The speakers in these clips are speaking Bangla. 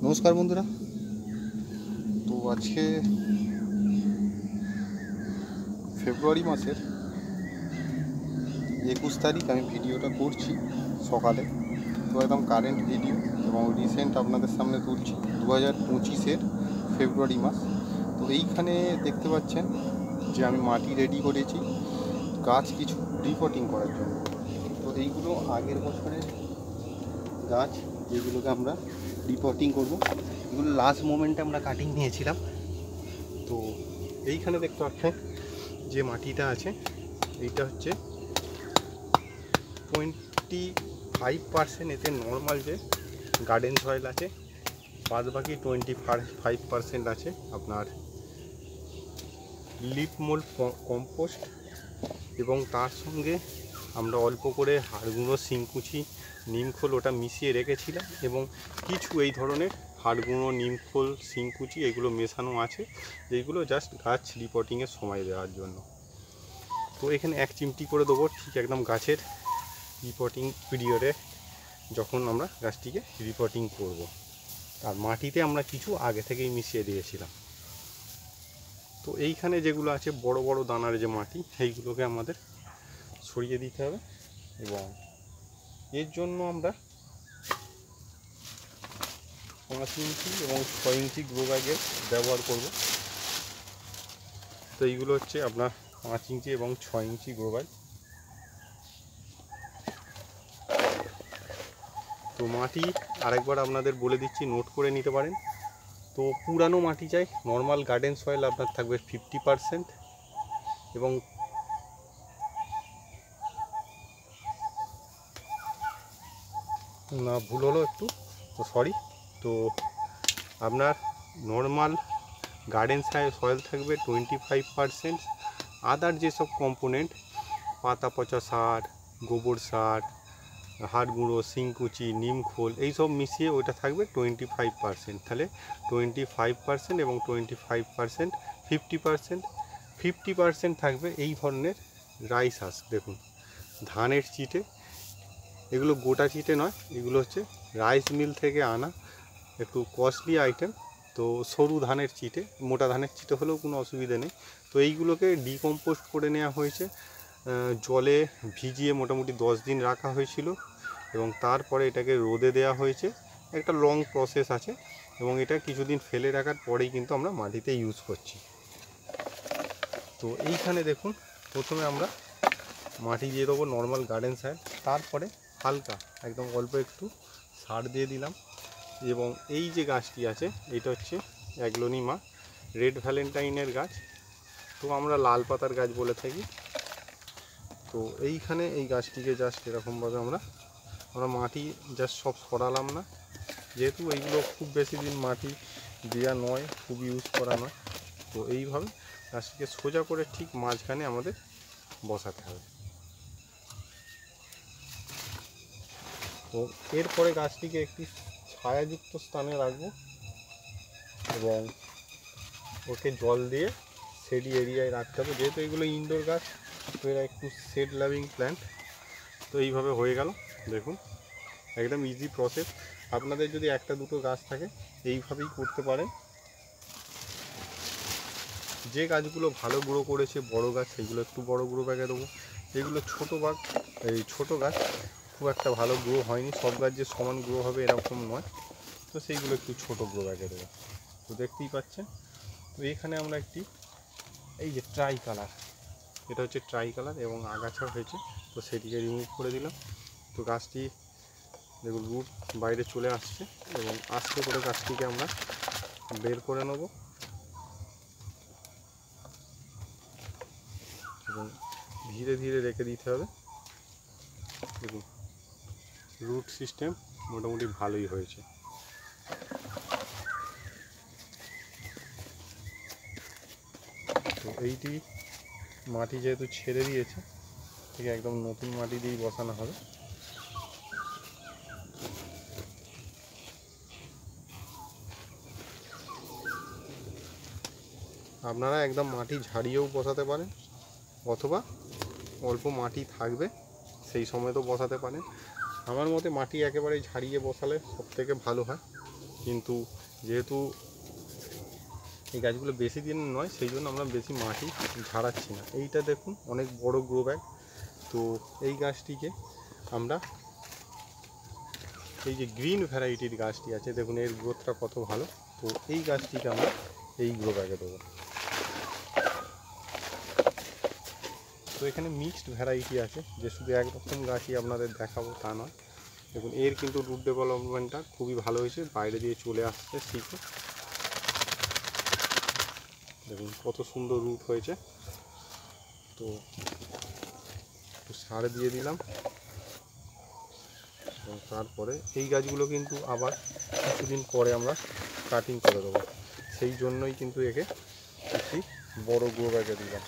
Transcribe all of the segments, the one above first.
নমস্কার বন্ধুরা। তো আজকে ফেব্রুয়ারি মাসের 21 তারিখ আমি ভিডিওটা করছি সকালে। তো একদম কারেন্ট ভিডিও এবং রিসেন্ট আপনাদের সামনে তুলছি 2025-এর ফেব্রুয়ারি মাস। তো এইখানে দেখতে পাচ্ছেন যে আমি মাটি রেডি করেছি গাছ কিছু রিপোর্টিং করার জন্য। তো এইগুলো আগের বছরের গাছ যেগুলোকে আমরা রিপোর্টিং করব, এগুলো লাস্ট মোমেন্টে আমরা কাটিং নিয়েছিলাম। তো এইখানে দেখতে পাচ্ছেন যে মাটিটা আছে এইটা হচ্ছে 25% এতে নর্মাল যে গার্ডেন সয়েল আছে, বাদ বাকি 25% আছে আপনার লিফ মোল্ড কম্পোস্ট, এবং তার সঙ্গে আমরা অল্প করে হাড়গুঁড়ো, শিংকুচি, নিমখোল ওটা মিশিয়ে রেখেছিলাম, এবং কিছু এই ধরনের হাড়গুঁড়ো, নিমখোল, শিংকুচি এগুলো মেশানো আছে, যেগুলো জাস্ট গাছ রিপোর্টিংয়ের সময় দেওয়ার জন্য। তো এখানে 1 চিমটি করে দেবো, ঠিক একদম গাছের রিপোর্টিং পিরিয়ডে যখন আমরা গাছটিকে রিপোর্টিং করব। আর মাটিতে আমরা কিছু আগে থেকেই মিশিয়ে দিয়েছিলাম। তো এইখানে যেগুলো আছে বড় বড় দানার যে মাটি, সেইগুলোকে আমাদের সরিয়ে দিতে হবে, এবং এর জন্য আমরা 5 ইঞ্চি এবং 6 ইঞ্চি গ্রো ব্যাগের ব্যবহার করব। তো এইগুলো হচ্ছে আপনার 5 ইঞ্চি এবং 6 ইঞ্চি গ্রো ব্যাগ। তো মাটি আরেকবার আপনাদের বলে দিচ্ছি, নোট করে নিতে পারেন। তো পুরানো মাটি চাই, নর্মাল গার্ডেন সয়েল আপনার থাকবে 50%, এবং না ভুল হলো একটু, তো সরি। তো আপনার নর্মাল গার্ডেন সয়েল থাকবে 25%। আদার যেসব কম্পোনেন্ট, পাতা পচা সার, গোবর সার, হাড় গুঁড়ো, শিংকুচি, নিমখোল এইসব মিশিয়ে ওইটা থাকবে 25%। তাহলে 25% এবং 25% 50%। 50% থাকবে এই ধরনের রাইস হাঁস। দেখুন ধানের চিটে, এগুলো গোটা চিটে নয়, এগুলো হচ্ছে রাইস মিল থেকে আনা একটু কস্টলি আইটেম। তো সরু ধানের চিটে, মোটা ধানের চিটে হলেও কোনো অসুবিধা নেই। তো এইগুলোকে ডিকম্পোস্ট করে নেওয়া হয়েছে, জলে ভিজিয়ে মোটামুটি 10 দিন রাখা হয়েছিল, এবং তারপরে এটাকে রোদে দেওয়া হয়েছে। একটা লং প্রসেস আছে, এবং এটা কিছুদিন ফেলে রাখার পরেই কিন্তু আমরা মাটিতে ইউজ করছি। তো এইখানে দেখুন, প্রথমে আমরা মাটি দিয়ে দেবো নর্মাল গার্ডেন সার, তারপরে হালকা একদম অল্প একটু সার দিয়ে দিলাম। এবং এই যে গাছটি আছে এটা হচ্ছে অ্যাগ্লোনিমা রেড ভ্যালেন্টাইনের গাছ, তো আমরা লাল পাতার গাছ বলে থাকি। তো এইখানে এই গাছটিকে জাস্ট এরকমভাবে আমরা মাটি জাস্ট সব সরালাম না, যেহেতু এইগুলো খুব বেশি দিন মাটি দেওয়া নয়, খুব ইউজ করা নয়। তো এইভাবে গাছটিকে সোজা করে ঠিক মাঝখানে আমাদের বসাতে হবে। তো এরপরে গাছটিকে একটি ছায়াযুক্ত স্থানে রাখবো, এবং ওকে জল দিয়ে শেডি এরিয়ায় রাখতে হবে, যেহেতু এগুলো ইনডোর গাছ, তো এরা একটু শেড লাভিং প্ল্যান্ট। তো এইভাবে হয়ে গেল। দেখুন একদম ইজি প্রসেস। আপনাদের যদি একটা দুটো গাছ থাকে এইভাবেই করতে পারেন। যে গাছগুলো ভালো গ্রো করেছে বড় গাছ, সেগুলো একটু বড় গ্রো ব্যাগে দেবো। যেগুলো ছোটো গাছ খুব একটা ভালো গ্রো হয়নি, সব গাছ যে সমান গ্রো হবে এরকম নয়, তো সেইগুলো একটু ছোটো গ্রো ব্যাগে দেবো। তো দেখতেই পাচ্ছেন। তো এখানে আমরা একটি এই যে ট্রাই কালার, এটা হচ্ছে ট্রাই কালার এবং আগাছা হয়েছে, তো সেটিকে রিমুভ করে দিলাম। তো গাছটি দেখুন রুট বাইরে চলে আসছে, এবং আস্তে করে গাছটিকে আমরা বের করে নেব, এবং ধীরে ধীরে রেখে দিতে হবে। দেখুন রুট সিস্টেম মোটামুটি ভালোই হয়েছে। তো এইটি মাটি যেহেতু ছেড়ে দিয়েছে, ঠিক একদম নতুন মাটি দিয়েই বসানো হবে। আপনারা একদম মাটি ঝাড়িয়েও বসাতে পারেন, অথবা অল্প মাটি থাকবে সেই সময় তো বসাতে পারেন। আমার মতে মাটি একেবারে ঝাড়িয়ে বসালে সবথেকে ভালো হয়। কিন্তু যেহেতু এই গাছগুলো বেশি দিন নয়, সেই জন্য আমরা বেশি মাটি ঝাড়াচ্ছি না। এইটা দেখুন অনেক বড় গ্রো ব্যাগ। তো এই গাছটিকে আমরা, এই যে গ্রিন ভ্যারাইটির গাছটি আছে দেখুন, এর গ্রোথটা কত ভালো। তো এই গাছটিকে আমরা এই গ্রো ব্যাগে দেবো। তো এখানে মিক্সড ভ্যারাইটি আছে, যে শুধু একরকম গাছই আপনাদের দেখাবো তা নয়। দেখুন এর কিন্তু রুট ডেভেলপমেন্টটা খুবই ভালো হয়েছে, বাইরে দিয়ে চলে আসছে শিখে। দেখুন কত সুন্দর রুট হয়েছে। তো সার দিয়ে দিলাম, এবং তারপরে এই গাছগুলো কিন্তু আবার কিছুদিন পরে আমরা কাটিং করে দেবো। সেই জন্যই কিন্তু একে একটি বড় গ্রো ব্যাগে দিলাম।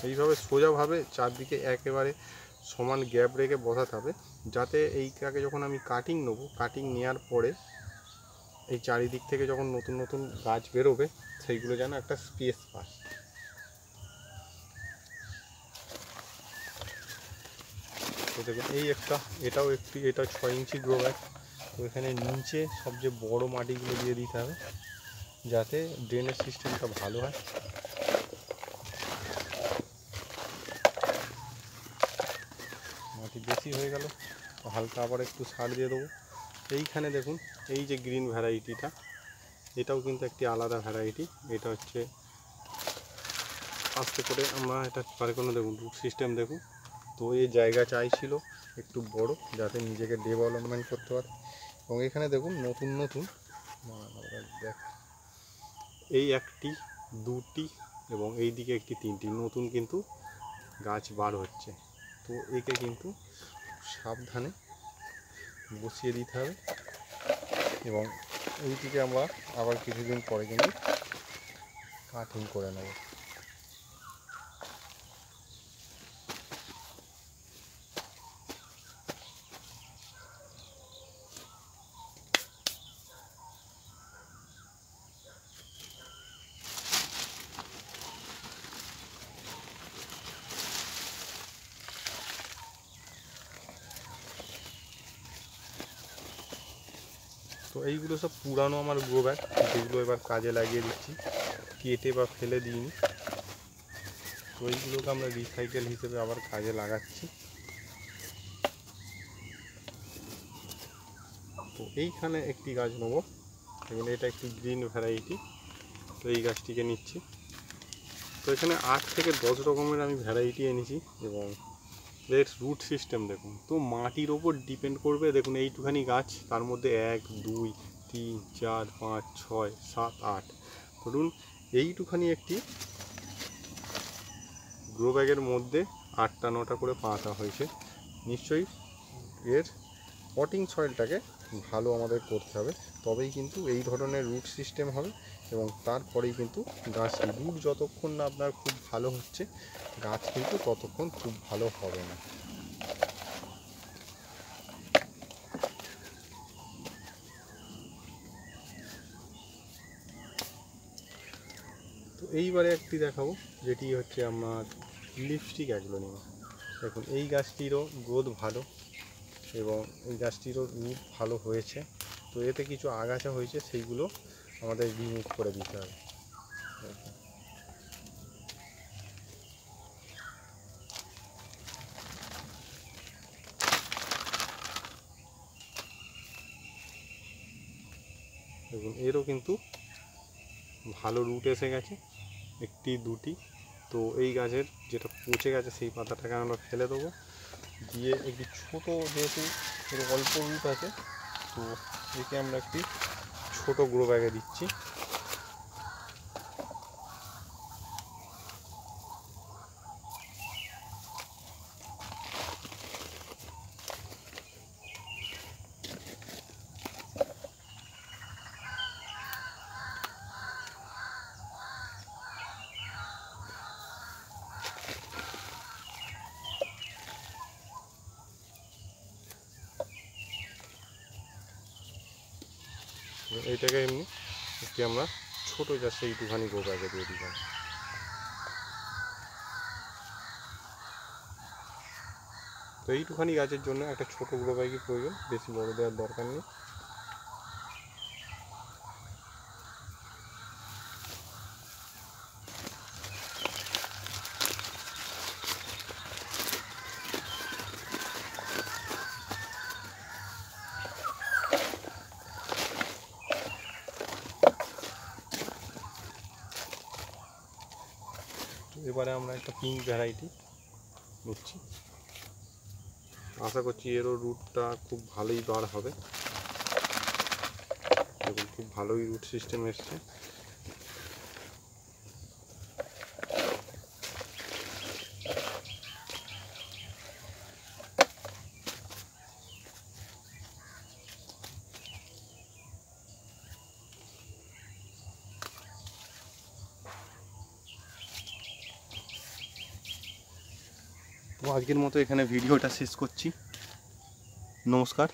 এইভাবে সোজাভাবে চারদিকে একেবারে সমান গ্যাপ রেখে বসাতে হবে, যাতে এইটাকে যখন আমি কাটিং নেবো, কাটিং নেওয়ার পরে এই চারিদিক থেকে যখন নতুন নতুন গাছ বেরোবে, সেইগুলো যেন একটা স্পেস পায়। তো দেখুন এই একটা, এটা 6 ইঞ্চি গ্রো ব্যাগ। তো এখানে নিচে সবচেয়ে বড় মাটিগুলো দিয়ে দিতে হবে, যাতে ড্রেনেজ সিস্টেমটা ভালো হয়। মাটি বেশি হয়ে গেল তো হালকা আবার একটু সার দিয়ে দেবো। এইখানে দেখুন এই যে গ্রিন ভ্যারাইটিটা, এটাও কিন্তু একটি আলাদা ভ্যারাইটি। এটা হচ্ছে আস্তে করে আমরা এটা পারে কোনো, দেখুন রুট সিস্টেম দেখুন। তো এই জায়গা চাইছিল একটু বড়, যাতে নিজেকে ডেভেলপমেন্ট করতে পারে। এবং এখানে দেখুন নতুন নতুন দেখ, এই একটি, দুটি এবং এই দিকে একটি, তিনটি নতুন কিন্তু গাছ বার হচ্ছে। তো একে কিন্তু সাবধানে বসিয়ে দিতে হবে, এবং এইটিকে আমরা আবার কিছুদিন পরে কিন্তু কাটিং করে নেব। তো এইগুলো সব পুরানো আমার গ্রো ব্যাগ, যেগুলো এবার কাজে লাগিয়ে দিচ্ছি, কেটে বা ফেলে দিইনি। তো এইগুলোকে আমরা রিসাইকেল হিসেবে আবার কাজে লাগাচ্ছি। তো এইখানে একটি গাছ নেবো, এবং এটা একটি গ্রিন ভ্যারাইটি। তো এই গাছটিকে নিচ্ছি। তো এখানে 8 থেকে 10 রকমের আমি ভ্যারাইটি এনেছি, এবং এর রুট সিস্টেম দেখুন। তো মাটির ওপর ডিপেন্ড করবে। দেখুন এইটুখানি গাছ, তার মধ্যে 1 2 3 4 5 6 7 8, ধরুন এইটুখানি একটি গ্রো ব্যাগের মধ্যে 8টা 9টা করে পাতা হয়েছে। নিশ্চয়ই এর পটিং সয়েলটাকে ভালো আমাদের করতে হবে, তবেই কিন্তু এই ধরনের রুট সিস্টেম হবে। এবং তারপরেই কিন্তু গাছ, রুট যতক্ষণ না আপনার খুব ভালো হচ্ছে, গাছ কিন্তু ততক্ষণ খুব ভালো হবে না। তো এইবারে একটি দেখাবো, যেটি হচ্ছে আমার লিপস্টিক অ্যাগলোনিমা। দেখুন এই গাছটিরও গ্রোথ ভালো, এবং এই গাছটিরও রুট ভালো হয়েছে। তো এতে কিছু আগাছা হয়েছে, সেইগুলো আমাদের রিমুভ করে দিতে হবে। দেখুন এরও কিন্তু ভালো রুট এসে গেছে, একটি দুটি। তো এই গাছের যেটা পচে গেছে সেই পাতাটাকে আমরা ফেলে দেবো, দিয়ে একটি ছোট, যেহেতু এর অল্প রুট আছে, তো একে আমরা একটি ছোট গ্রো ব্যাগে দিচ্ছি। এইটাকে এমনি একটি আমরা ছোটো জাস্ট এইটুখানি গ্রো ব্যাগে দিয়ে দিলাম। তো এইটুখানি গাছের জন্য একটা ছোটো গ্রো ব্যাগই প্রয়োজন, বেশি বড় দেওয়ার দরকার নেই। এবারে আমরা একটা পিঙ্ক ভ্যারাইটি নিচ্ছি, আশা করছি এরও রুটটা খুব ভালোই বার হবে। দেখুন খুব ভালোই রুট সিস্টেম এসছে। তো আজকের মতো এখানে ভিডিওটা শেষ করছি, নমস্কার।